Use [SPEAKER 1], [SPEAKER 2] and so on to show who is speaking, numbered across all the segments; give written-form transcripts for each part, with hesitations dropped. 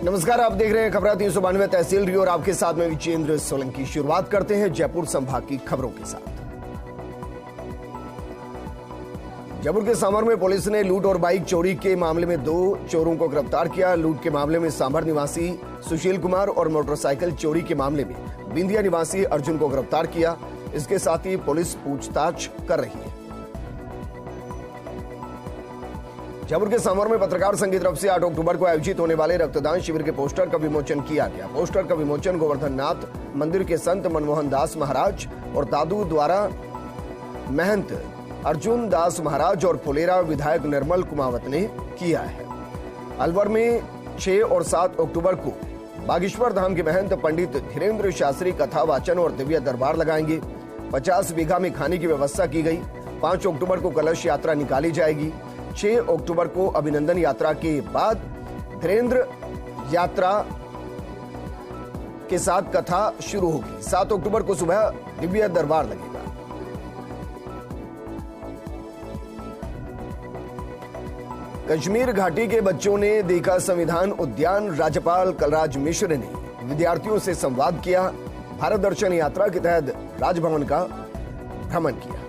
[SPEAKER 1] नमस्कार, आप देख रहे हैं खबरें 392 तहसील रियो और आपके साथ में विजेंद्र सोलंकी। शुरुआत करते हैं जयपुर संभाग की खबरों के साथ। जयपुर के सांभर में पुलिस ने लूट और बाइक चोरी के मामले में 2 चोरों को गिरफ्तार किया। लूट के मामले में सांभर निवासी सुशील कुमार और मोटरसाइकिल चोरी के मामले में बिंदिया निवासी अर्जुन को गिरफ्तार किया। इसके साथ ही पुलिस पूछताछ कर रही है। जयपुर के सांभर में पत्रकार संघ की तरफ से 8 अक्टूबर को आयोजित होने वाले रक्तदान शिविर के पोस्टर का विमोचन किया गया। पोस्टर का विमोचन गोवर्धन नाथ मंदिर के संत मनमोहन दास महाराज और दादू द्वारा महंत अर्जुन दास महाराज और फुलेरा विधायक निर्मल कुमावत ने किया है। अलवर में 6 और 7 अक्टूबर को बागेश्वर धाम के महंत पंडित धीरेन्द्र शास्त्री कथा वाचन और दिव्य दरबार लगाएंगे। 50 बीघा में खाने की व्यवस्था की गई। 5 अक्टूबर को कलश यात्रा निकाली जाएगी। 6 अक्टूबर को अभिनंदन यात्रा के बाद धीरेन्द्र यात्रा के साथ कथा शुरू होगी। 7 अक्टूबर को सुबह दिव्य दरबार लगेगा। कश्मीर घाटी के बच्चों ने देखा संविधान उद्यान। राज्यपाल कलराज मिश्र ने विद्यार्थियों से संवाद किया। भारत दर्शन यात्रा के तहत राजभवन का भ्रमण किया।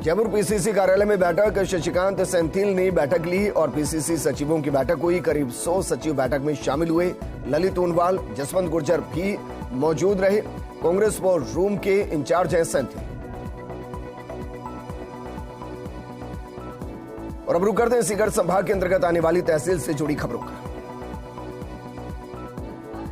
[SPEAKER 1] जयपुर पीसीसी कार्यालय में बैठक। शशिकांत सेंथिल ने बैठक ली और पीसीसी सचिवों की बैठक हुई। करीब 100 सचिव बैठक में शामिल हुए। ललित ओनवाल, जसवंत गुर्जर भी मौजूद रहे। कांग्रेस वॉर रूम के इंचार्ज हैं सेंथिल। और अब रुक करते हैं सीकर संभाग के अंतर्गत आने वाली तहसील से जुड़ी खबरों का।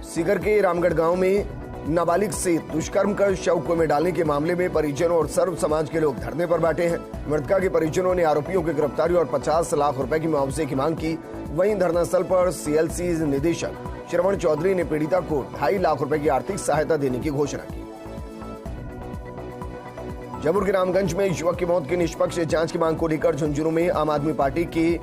[SPEAKER 1] सीकर के रामगढ़ गांव में नाबालिग से दुष्कर्म कर शव कुएं में डालने के मामले में परिजनों और सर्व समाज के लोग धरने पर बैठे हैं। मृतका के परिजनों ने आरोपियों की गिरफ्तारी और 50 लाख रुपए की मुआवजे की मांग की। वहीं धरना स्थल पर सीएलसी निदेशक श्रवण चौधरी ने पीड़िता को 2.5 लाख रुपए की आर्थिक सहायता देने की घोषणा की। जयपुर के रामगंज में युवक की मौत की निष्पक्ष जांच की मांग को लेकर झुंझुनू में आम आदमी पार्टी की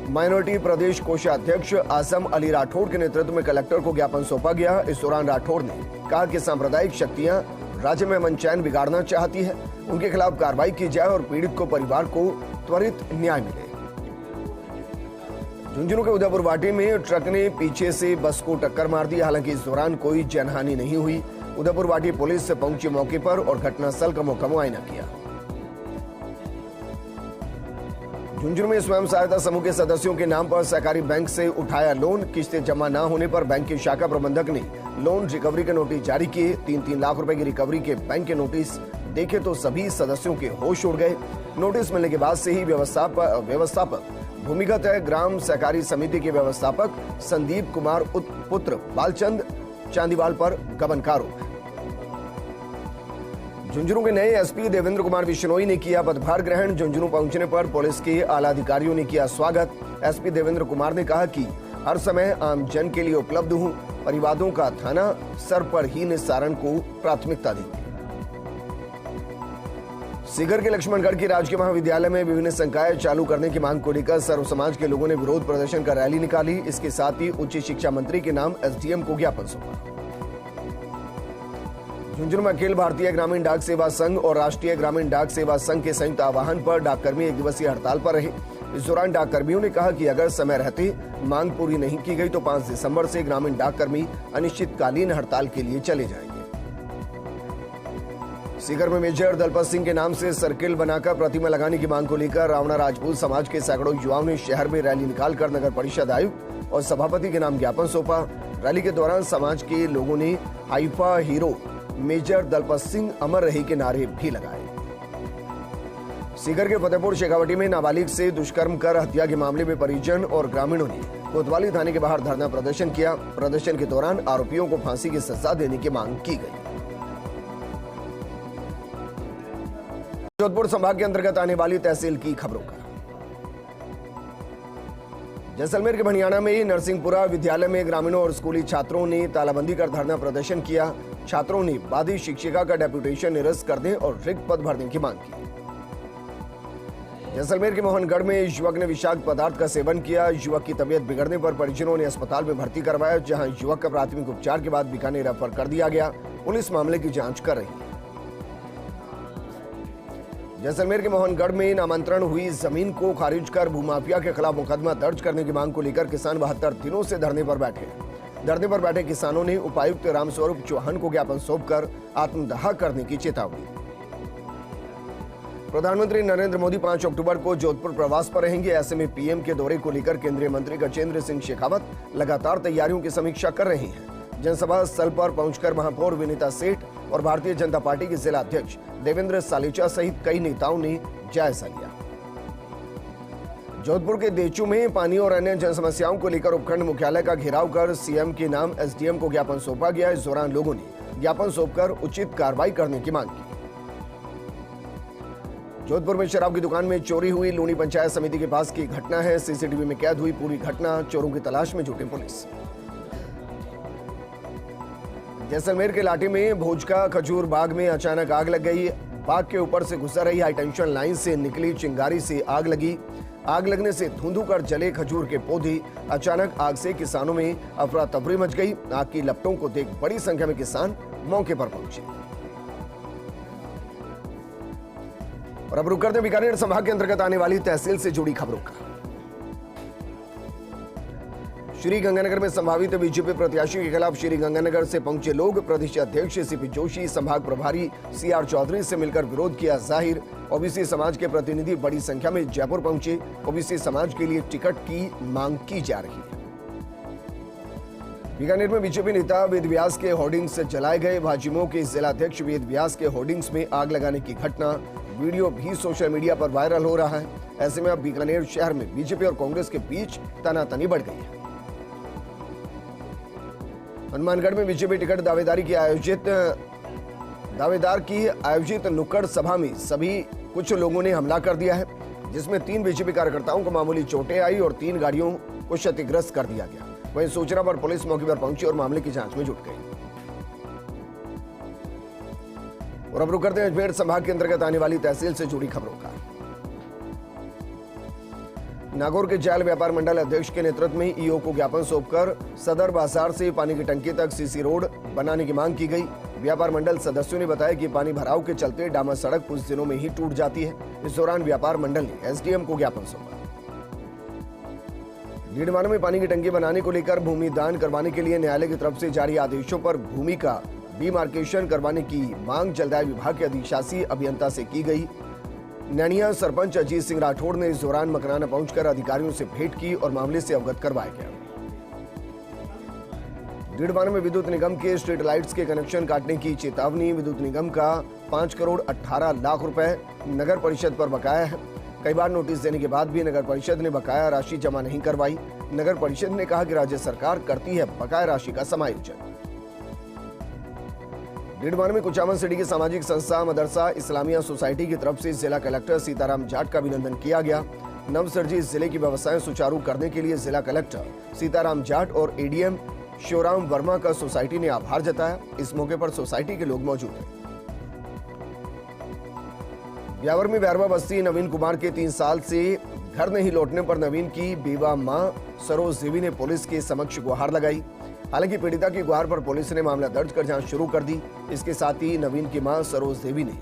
[SPEAKER 1] माइनॉरिटी प्रदेश कोषाध्यक्ष आजम अली राठौड़ के नेतृत्व में कलेक्टर को ज्ञापन सौंपा गया। इस दौरान राठौड़ ने कहा कि सांप्रदायिक शक्तियां राज्य में अमन चैन बिगाड़ना चाहती है। उनके खिलाफ कार्रवाई की जाए और पीड़ित को परिवार को त्वरित न्याय मिले। झुंझुनू के उदयपुर वाटी में ट्रक ने पीछे से बस को टक्कर मार दी। हालांकि इस दौरान कोई जनहानि नहीं हुई। उदयपुर वाटी पुलिस से पहुंची मौके पर और घटनास्थल का मुआयना किया। झुंझुनू में स्वयं सहायता समूह के सदस्यों के नाम पर सहकारी बैंक से उठाया लोन। किस्तें जमा न होने पर बैंक के शाखा प्रबंधक ने लोन रिकवरी के नोटिस जारी किए। 3-3 लाख रुपए की रिकवरी के बैंक के नोटिस देखे तो सभी सदस्यों के होश उड़ गए। नोटिस मिलने के बाद से ही व्यवस्थापक भूमिगत है। ग्राम सहकारी समिति के व्यवस्थापक संदीप कुमार पुत्र बालचंद चांदीवाल पर गबन का आरोप है। झुंझुनू के नए एसपी देवेंद्र कुमार बिश्नोई ने किया पदभार ग्रहण। झुंझुनू पहुंचने पर पुलिस के आला अधिकारियों ने किया स्वागत। एसपी देवेंद्र कुमार ने कहा कि हर समय आम जन के लिए उपलब्ध हूं। परिवादों का थाना सर पर ही निस्तारण को प्राथमिकता देंगे। सीकर के लक्ष्मणगढ़ की राजकीय महाविद्यालय में विभिन्न संकाय चालू करने की मांग को लेकर सर्व समाज के लोगों ने विरोध प्रदर्शन कर रैली निकाली। इसके साथ ही उच्च शिक्षा मंत्री के नाम एसडीएम को ज्ञापन सौंपा। झुंझुनू में अखिल भारतीय ग्रामीण डाक सेवा संघ और राष्ट्रीय ग्रामीण डाक सेवा संघ के संयुक्त आह्वान पर डाककर्मी 1 दिवसीय हड़ताल पर रहे। इस दौरान डाककर्मियों ने कहा कि अगर समय रहते मांग पूरी नहीं की गई तो 5 दिसंबर से ग्रामीण डाककर्मी अनिश्चितकालीन हड़ताल के लिए चले जाएंगे। सीकर में मेजर दलपत सिंह के नाम से सर्किल बनाकर प्रतिमा लगाने की मांग को लेकर रावणा राजपूत समाज के सैकड़ों युवाओं ने शहर में रैली निकालकर नगर परिषद आयुक्त और सभापति के नाम ज्ञापन सौंपा। रैली के दौरान समाज के लोगों ने Haifa hero major Dalpat Singh अमर रहे के नारे भी लगाए। सीकर के फतेहपुर शेखावटी में नाबालिग से दुष्कर्म कर हत्या के मामले में परिजन और ग्रामीणों ने कोतवाली थाने के बाहर धरना प्रदर्शन किया। प्रदर्शन के दौरान आरोपियों को फांसी की सजा देने की मांग की गई। जोधपुर संभाग के अंतर्गत आने वाली तहसील की खबरों का। जैसलमेर के भनियाना में नरसिंहपुरा विद्यालय में ग्रामीणों और स्कूली छात्रों ने तालाबंदी कर धरना प्रदर्शन किया। छात्रों ने बादी शिक्षिका का डेप्यूटेशन निरस्त करने और रिक्त पद भरने की मांग की। जैसलमेर के मोहनगढ़ में युवक ने विषाक्त पदार्थ का सेवन किया। युवक की तबीयत बिगड़ने पर परिजनों ने अस्पताल में भर्ती करवाया, जहां युवक का प्राथमिक उपचार के बाद बीकानेर रेफर कर दिया गया। पुलिस मामले की जांच कर रही है। जैसलमेर के मोहनगढ़ में नामांतरण हुई जमीन को खारिज कर भूमाफिया के खिलाफ मुकदमा दर्ज करने की मांग को लेकर किसान 72 दिनों से धरने पर बैठे हैं। धरने पर बैठे किसानों ने उपायुक्त रामस्वरूप चौहान को ज्ञापन सौंपकर आत्मदाह करने की चेतावनी। प्रधानमंत्री नरेंद्र मोदी 5 अक्टूबर को जोधपुर प्रवास पर रहेंगे। ऐसे में पीएम के दौरे को लेकर केंद्रीय मंत्री गजेंद्र सिंह शेखावत लगातार तैयारियों की समीक्षा कर रहे हैं। जनसभा स्थल पर पहुंचकर महापौर विनीता सेठ और भारतीय जनता पार्टी के जिला अध्यक्ष देवेंद्र सालेचा सहित कई नेताओं ने जायजा लिया। जोधपुर के देचू में पानी और अन्य जन समस्याओं को लेकर उपखंड मुख्यालय का घेराव कर सीएम के नाम एसडीएम को ज्ञापन सौंपा गया। इस दौरान लोगों ने ज्ञापन सौंपकर उचित कार्रवाई करने की मांग की। जोधपुर में शराब की दुकान में चोरी हुई। लूनी पंचायत समिति के पास की घटना है। सीसीटीवी में कैद हुई पूरी घटना। चोरों की तलाश में जुटी पुलिस। जैसलमेर के लाठी में भोजका खजूर बाग में अचानक आग लग गई। बाग के ऊपर से गुजर रही हाई टेंशन लाइन से निकली चिंगारी से आग लगी। आग लगने से धुंधु कर जले खजूर के पौधे। अचानक आग से किसानों में अफरा तफरी मच गई। आग की लपटों को देख बड़ी संख्या में किसान मौके पर पहुंचे। और अब रुक करते हैं बीकानेर संभाग के अंतर्गत आने वाली तहसील से जुड़ी खबरों का। श्री गंगानगर में संभावित बीजेपी प्रत्याशी के खिलाफ श्री गंगानगर से पहुंचे लोग प्रदेश अध्यक्ष सीपी जोशी, संभाग प्रभारी सीआर चौधरी से मिलकर विरोध किया जाहिर। ओबीसी समाज के प्रतिनिधि बड़ी संख्या में जयपुर पहुंचे। ओबीसी समाज के लिए टिकट की मांग की जा रही है। बीकानेर में बीजेपी नेता वेद व्यास के होर्डिंग्स जलाए गए। भाजयुमो के जिलाध्यक्ष वेद व्यास के होर्डिंग्स में आग लगाने की घटना वीडियो भी सोशल मीडिया पर वायरल हो रहा है। ऐसे में अब बीकानेर शहर में बीजेपी और कांग्रेस के बीच तनातनी बढ़ गई है। हनुमानगढ़ में बीजेपी टिकट दावेदार की आयोजित नुक्कड़ सभा में सभी कुछ लोगों ने हमला कर दिया है, जिसमें 3 बीजेपी कार्यकर्ताओं को मामूली चोटें आई और 3 गाड़ियों को क्षतिग्रस्त कर दिया गया। वहीं सूचना पर पुलिस मौके पर पहुंची और मामले की जांच में जुट गई। और अब रुक करते हैं अजमेर संभाग के अंतर्गत आने वाली तहसील से जुड़ी खबरों का। नागौर के जायल व्यापार मंडल अध्यक्ष के नेतृत्व में ईओ को ज्ञापन सौंपकर सदर बाजार से पानी की टंकी तक सीसी रोड बनाने की मांग की गई। व्यापार मंडल सदस्यों ने बताया कि पानी भराव के चलते डामर सड़क कुछ दिनों में ही टूट जाती है। इस दौरान व्यापार मंडल ने एसडीएम को ज्ञापन सौंपा। डीडवाना में पानी की टंकी बनाने को लेकर भूमि दान करवाने के लिए न्यायालय की तरफ से जारी आदेशों पर भूमि का डिमार्केशन करवाने की मांग जलदाय विभाग के अधिशासी अभियंता से की गई। नैनिया सरपंच अजीत सिंह राठौड़ ने इस दौरान मकराना पहुंचकर अधिकारियों से भेंट की और मामले से अवगत करवाया गया। डीडवाना में विद्युत निगम के स्ट्रीट लाइट्स के कनेक्शन काटने की चेतावनी। विद्युत निगम का 5 करोड़ 18 लाख रुपए नगर परिषद पर बकाया है। कई बार नोटिस देने के बाद भी नगर परिषद ने बकाया राशि जमा नहीं करवाई। नगर परिषद ने कहा कि राज्य सरकार करती है बकाया राशि का समायोजन। डीडवाना में कुचामन सिटी की सामाजिक संस्था मदरसा इस्लामिया सोसाइटी की तरफ से जिला कलेक्टर सीताराम जाट का अभिनंदन किया गया। नवसर्जित जिले की व्यवस्थाएं सुचारू करने के लिए जिला कलेक्टर सीताराम जाट और एडीएम शिवराम वर्मा का सोसाइटी ने आभार जताया। इस मौके पर सोसाइटी के लोग मौजूद हैं। ब्यावर में बैरवा बस्ती नवीन कुमार के 3 साल से घर नहीं लौटने पर नवीन की बेवा मां सरोज देवी ने पुलिस के समक्ष गुहार लगाई। हालांकि पीड़िता की गुहार पर पुलिस ने मामला दर्ज कर जांच शुरू कर दी। इसके साथ ही नवीन की मां सरोज देवी ने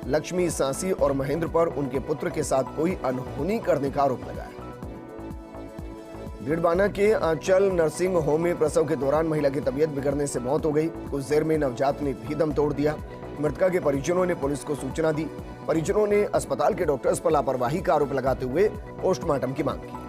[SPEAKER 1] लक्ष्मी सांसी और महेंद्र पर उनके पुत्र के साथ कोई अनहोनी करने का आरोप लगाया। डीडवाना के आंचल नर्सिंग होम में प्रसव के दौरान महिला की तबीयत बिगड़ने से मौत हो गई। कुछ देर में नवजात ने भी दम तोड़ दिया। मृतका के परिजनों ने पुलिस को सूचना दी। परिजनों ने अस्पताल के डॉक्टर्स पर लापरवाही का आरोप लगाते हुए पोस्टमार्टम की मांग की।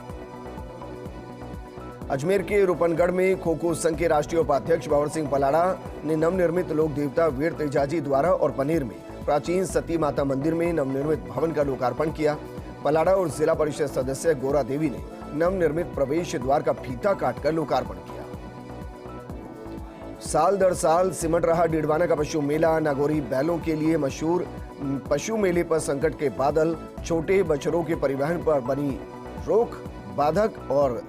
[SPEAKER 1] अजमेर के रूपनगढ़ में खो खो संघ के राष्ट्रीय उपाध्यक्ष बाबर सिंह पलाड़ा ने नवनिर्मित लोक देवता वीर तेजाजी द्वारा और पनेर में प्राचीन सती माता मंदिर में नवनिर्मित भवन का लोकार्पण किया। पलाड़ा और जिला परिषद सदस्य गोरा देवी ने नवनिर्मित प्रवेश द्वार का फीता काटकर लोकार्पण किया। साल दर साल सिमट रहा डीडवाना का पशु मेला। नागौरी बैलों के लिए मशहूर पशु मेले पर संकट के बादल। छोटे बछड़ों के परिवहन पर बनी रोक बाधक और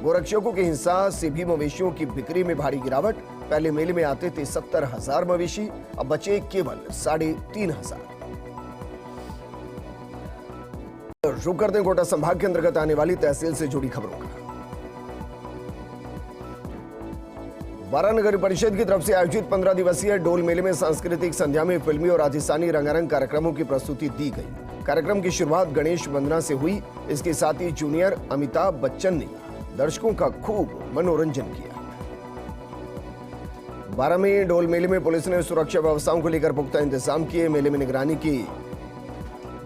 [SPEAKER 1] गोरक्षकों की हिंसा से भी मवेशियों की बिक्री में भारी गिरावट। पहले मेले में आते थे 70,000 मवेशी, अब बचे केवल 3,500। रुक करते हैं कोटा संभाग के अंतर्गत आने वाली तहसील से जुड़ी खबरों का। बारां नगर परिषद की तरफ से आयोजित 15 दिवसीय डोल मेले में सांस्कृतिक संध्या में फिल्मी और राजस्थानी रंगारंग कार्यक्रमों की प्रस्तुति दी गई। कार्यक्रम की शुरुआत गणेश वंदना से हुई। इसके साथ ही जूनियर अमिताभ बच्चन ने दर्शकों का खूब मनोरंजन किया। 12 में डोल मेले में पुलिस ने सुरक्षा व्यवस्थाओं को लेकर पुख्ता इंतजाम किए। मेले में निगरानी के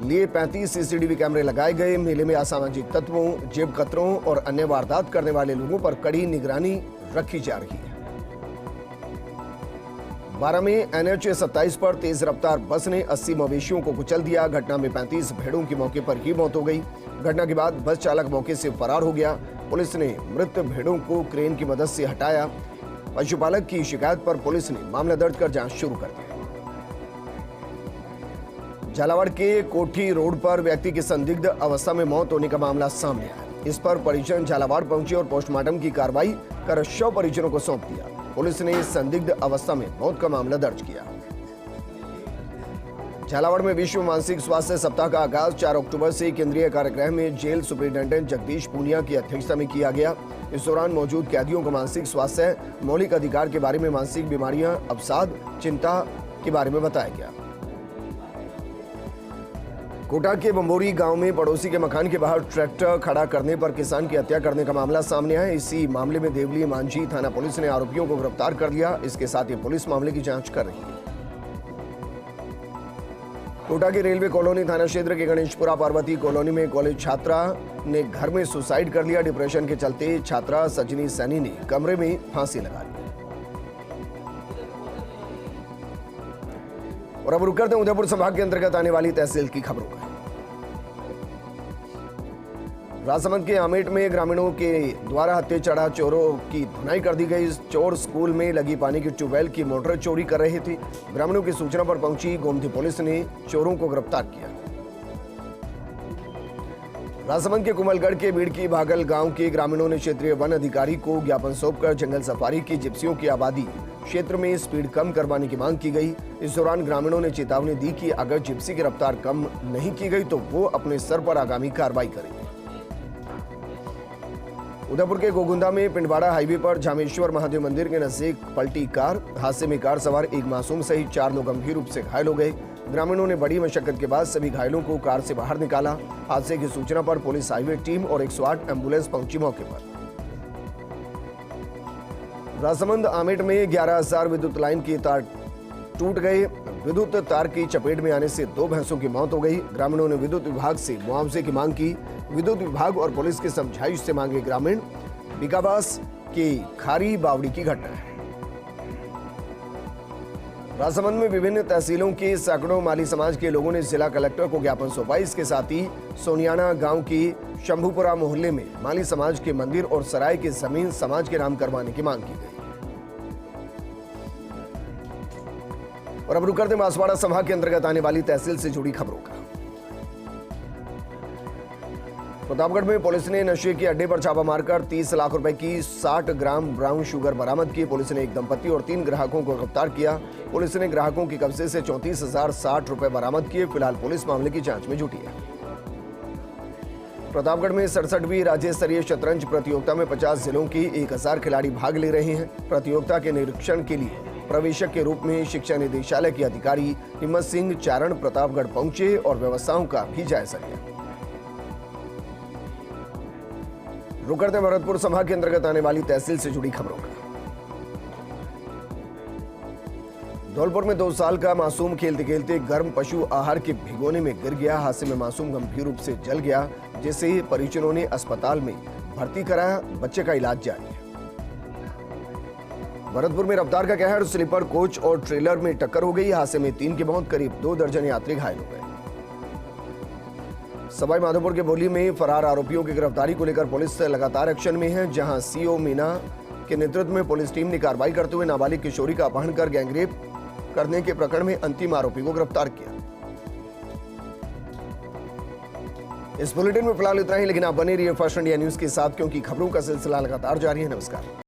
[SPEAKER 1] लिए 35 सीसीटीवी कैमरे लगाए गए। मेले में असामाजिक तत्वों, जेब कतरों और अन्य वारदात करने वाले लोगों पर कड़ी निगरानी रखी जा रही है। 12 में NH 27 पर तेज रफ्तार बस ने 80 मवेशियों को कुचल दिया। घटना में 35 भेड़ों की मौके पर ही मौत हो गई। घटना के बाद बस चालक मौके से फरार हो गया। पुलिस ने मृत भेड़ों को क्रेन की मदद से हटाया। पशुपालक की शिकायत पर पुलिस ने मामला दर्ज कर जांच शुरू कर दी। झालावाड़ के कोठी रोड पर व्यक्ति की संदिग्ध अवस्था में मौत होने का मामला सामने आया। इस पर परिजन झालावाड़ पहुंचे और पोस्टमार्टम की कार्रवाई कर शव परिजनों को सौंप दिया। पुलिस ने संदिग्ध अवस्था में मौत का मामला दर्ज किया। झालावाड़ में विश्व मानसिक स्वास्थ्य सप्ताह का आगाज 4 अक्टूबर से केंद्रीय कारागृह में जेल सुपरिटेंडेंट जगदीश पूनिया की अध्यक्षता में किया गया। इस दौरान मौजूद कैदियों को मानसिक स्वास्थ्य, मौलिक अधिकार के बारे में, मानसिक बीमारियां, अवसाद, चिंता के बारे में बताया गया। कोटा के बंबोरी गांव में पड़ोसी के मकान के बाहर ट्रैक्टर खड़ा करने पर किसान की हत्या करने का मामला सामने आया। इसी मामले में देवली मांझी थाना पुलिस ने आरोपियों को गिरफ्तार कर लिया। इसके साथ ही पुलिस मामले की जांच कर रही है। कोटा के रेलवे कॉलोनी थाना क्षेत्र के गणेशपुरा पार्वती कॉलोनी में कॉलेज छात्रा ने घर में सुसाइड कर लिया। डिप्रेशन के चलते छात्रा सजनी सैनी ने कमरे में फांसी लगा ली। और अब रुक करते हैं उदयपुर संभाग के अंतर्गत आने वाली तहसील की खबरों का। राजसमंद के आमेट में ग्रामीणों के द्वारा हत्थे चढ़ा चोरों की धुनाई कर दी गई। चोर स्कूल में लगी पानी की ट्यूबवेल की मोटर चोरी कर रहे थे। ग्रामीणों की सूचना पर पहुंची गोमती पुलिस ने चोरों को गिरफ्तार किया। राजसमंद के कुमलगढ़ के बीड़की भागल गांव के ग्रामीणों ने क्षेत्रीय वन अधिकारी को ज्ञापन सौंपकर जंगल सफारी की जिप्सियों की आबादी क्षेत्र में स्पीड कम करवाने की मांग की गई। इस दौरान ग्रामीणों ने चेतावनी दी कि अगर जिप्सी की रफ्तार कम नहीं की गई तो वो अपने सर पर आगामी कार्रवाई करेंगे। उदयपुर के गोगुंदा में पिंडवाड़ा हाईवे पर झामेश्वर महादेव मंदिर के नजदीक पलटी कार। हादसे में कार सवार एक मासूम सहित 4 लोग गंभीर रूप से घायल हो गए। ग्रामीणों ने बड़ी मशक्कत के बाद सभी घायलों को कार से बाहर निकाला। हादसे की सूचना पर पुलिस, हाईवे टीम और 108 एम्बुलेंस पहुंची मौके पर। राजसमंद आमेट में 11,000 विद्युत लाइन की तार टूट गए। विद्युत तार की चपेट में आने से 2 भैंसों की मौत हो गई। ग्रामीणों ने विद्युत विभाग से मुआवजे की मांग की। विद्युत विभाग और पुलिस की समझाइश से मांगे ग्रामीण। बिकाबास की खारी बावड़ी की घटना है। राजसमंद में विभिन्न तहसीलों के सैकड़ों माली समाज के लोगों ने जिला कलेक्टर को ज्ञापन सौंपा। इसके साथ ही सोनियाना गांव की शंभुपुरा मोहल्ले में माली समाज के मंदिर और सराय की जमीन समाज के नाम करवाने की मांग की गई। और अब रुक करते बांसवाड़ा संभाग के अंतर्गत आने वाली तहसील से जुड़ी खबरों का। प्रतापगढ़ में पुलिस ने नशे के अड्डे पर छापा मारकर 30 लाख रुपए की 60 ग्राम ब्राउन शुगर बरामद की। पुलिस ने एक दंपति और 3 ग्राहकों को गिरफ्तार किया। पुलिस ने ग्राहकों के कब्जे से 34,060 रुपए बरामद किए। फिलहाल पुलिस मामले की जांच में जुटी है। प्रतापगढ़ में 67वीं राज्य स्तरीय शतरंज प्रतियोगिता में 50 जिलों के 1000 खिलाड़ी भाग ले रहे हैं। प्रतियोगिता के निरीक्षण के लिए प्रवेशक के रूप में शिक्षा निदेशालय के अधिकारी हिम्मत सिंह चारण प्रतापगढ़ पहुंचे और व्यवस्थाओं का भी जायजा लिया। रुक करते भरतपुर संभाग के अंतर्गत आने वाली तहसील से जुड़ी खबरों का। धौलपुर में 2 साल का मासूम खेलते खेलते गर्म पशु आहार के भिगोने में गिर गया। हादसे में मासूम गंभीर रूप से जल गया, जिसे परिजनों ने अस्पताल में भर्ती कराया। बच्चे का इलाज जारी है। भरतपुर में रफ्तार का कहर, स्लीपर कोच और ट्रेलर में टक्कर हो गई। हादसे में 3 की मौत, करीब 2 दर्जन यात्री घायल हो गए। सवाई माधोपुर के बोली में फरार आरोपियों की गिरफ्तारी को लेकर पुलिस लगातार एक्शन में है। जहां सीओ मीना के नेतृत्व में पुलिस टीम ने कार्रवाई करते हुए नाबालिग किशोरी का अपहरण कर गैंगरेप करने के प्रकरण में अंतिम आरोपी को गिरफ्तार किया। इस बुलेटिन में फिलहाल इतना ही, लेकिन आप बने रहिए फर्स्ट इंडिया न्यूज के साथ, क्योंकि खबरों का सिलसिला लगातार जारी है। नमस्कार।